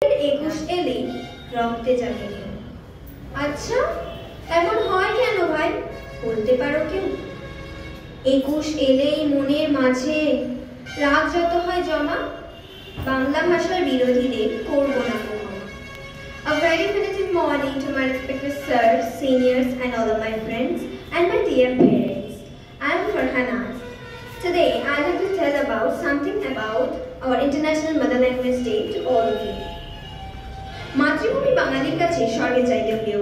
21 এলেই রক্তে জাগে। আচ্ছা, এমন হয় কেন ভাই? বলতে পারো কেউ? 21 এলেই মনের মাঝে রাগ যত হয় জমা, বাংলা ভাষার বিরোধীদের করবো না ক্ষমা। A very good morning to my respected sirs, seniors and all of my friends and my dear parents. I am Farhana. Today I have to tell about something about our International Mother Language Day to all of you. মাতৃভূমি বাঙালির কাছে স্বর্গের চাইতে প্রিয়,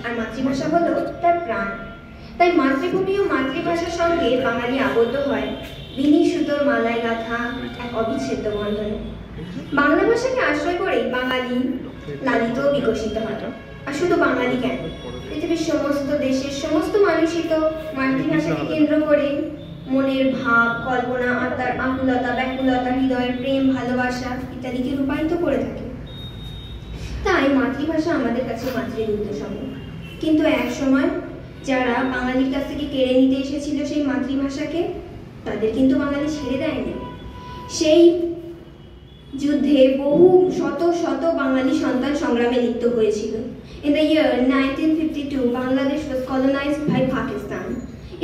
আর মাতৃভাষা হলো তার প্রাণ। তাই মাতৃভূমি ও মাতৃভাষার সঙ্গে বাঙালি আবদ্ধ হয় বিনি সুতোর মালায় গাঁথা এক অবিচ্ছেদ্য বন্ধনে। বাংলা ভাষাকে আশ্রয় করেই বাঙালি লালিত ও বিকশিত হয়। আর শুধু বাঙালি কেন, পৃথিবীর সমস্ত দেশের সমস্ত মানুষই তো মাতৃভাষাকে কেন্দ্র করে মনের ভাব, কল্পনা, আত্মার আকুলতা, ব্যাকুলতা, হৃদয়ের প্রেম, ভালোবাসা ইত্যাদিকে রূপায়িত করে থাকে। তাই মাতৃভাষা আমাদের কাছে মাতৃদূত সমান। কিন্তু এক সময় যারা বাঙালির কাছ থেকে কেড়ে নিতে এসেছিল সেই মাতৃভাষাকে, তাদের কিন্তু বাঙালি ছেড়ে দেয়নি। সেই যুদ্ধে বহু শত শত বাঙালি সন্তান সংগ্রামে লিপ্ত হয়েছিল। In the year 1952, Bangladesh was colonized by Pakistan.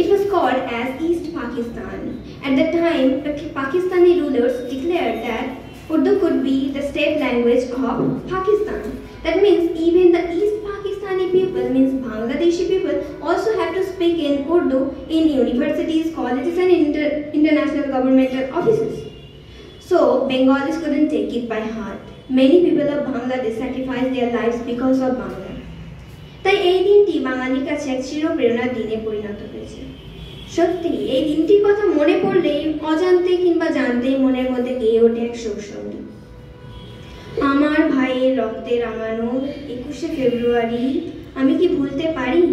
It was called as East Pakistan. At that time, the Pakistani rulers declared that Urdu could be the state language of Pakistan. That means even the East Pakistani people, means Bangladeshi people, also have to speak in Urdu in universities, colleges and international governmental offices. So, Bengalis couldn't take it by heart. Many people of Bangladesh sacrificed their lives because of Bangla. তাই এই দিনটি বাঙালির কাছে এক চির প্রেরণার দিনে পরিণত হয়েছে। সত্যি এই দিনটির কথা মনে পড়লেই অজান্তে কিংবা জানতেই মনের মধ্যে গেয়ে ওঠে এক শোক সঙ্গীত। আমার ভাইয়ের রক্তে রাঙানো 21শে ফেব্রুয়ারি আমি কি ভুলতে পারি?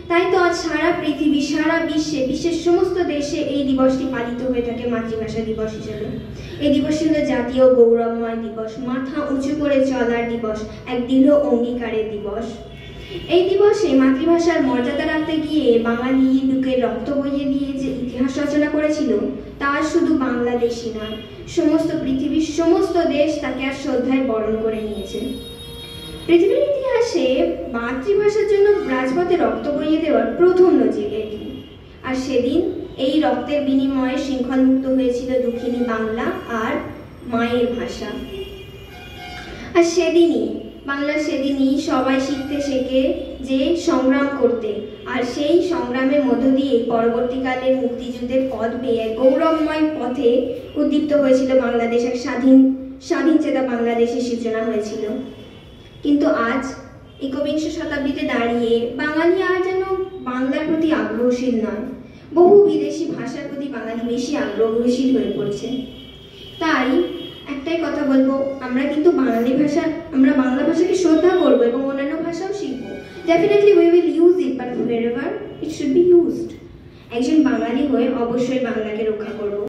তাই তো আজ সারা পৃথিবী, সারা বিশ্বের সমস্ত দেশে এই দিবসটি পালিত হয়ে থাকে মাতৃভাষা দিবস হিসেবে। এই দিবসটি হলো জাতীয় গৌরবময় দিবস, মাথা উঁচু করে চলার দিবস, এক দৃঢ় অঙ্গীকারের দিবস। এই দিবসে মাতৃভাষার মর্যাদা রাখতে গিয়ে বাঙালি বুকের রক্ত বইয়ে দিয়ে যে ইতিহাস রচনা করেছিল, তা শুধু বাংলাদেশই নয়, সমস্ত পৃথিবীর সমস্ত দেশ তাকে আর শ্রদ্ধায় বরণ করে নিয়েছে। পৃথিবীর ইতিহাসে মাতৃভাষার জন্য রাজপথে রক্ত বইয়ে দেওয়ার প্রথম নজির এটি। আর সেদিন এই রক্তের বিনিময়ে শৃঙ্খলমুক্ত হয়েছিল দুঃখিনী বাংলা আর মায়ের ভাষা। আর সেদিনই সবাই শিখতে শেখে যে সংগ্রাম করতে, আর সেই সংগ্রামের মধ্য দিয়ে পরবর্তীকালে মুক্তিযুদ্ধের পথ বেয়ে গৌরবময় পথে উদ্দীপ্ত হয়েছিল বাংলাদেশ, এক স্বাধীন চেতা বাংলাদেশের সূচনা হয়েছিল। কিন্তু আজ 21 শতাব্দীতে দাঁড়িয়ে বাঙালি আর যেন বাংলার প্রতি আগ্রহশীল নয়, বহু বিদেশি ভাষার প্রতি বাঙালি বেশি আগ্রহশীল হয়ে পড়ছে। তাই একটাই কথা বলবো, আমরা বাংলা ভাষাকে শ্রদ্ধা করবো এবং অন্যান্য ভাষাও শিখবো। Definitely we will use it, but wherever it should be used. একজন বাঙালি হয়ে অবশ্যই বাংলাকে রক্ষা করবো।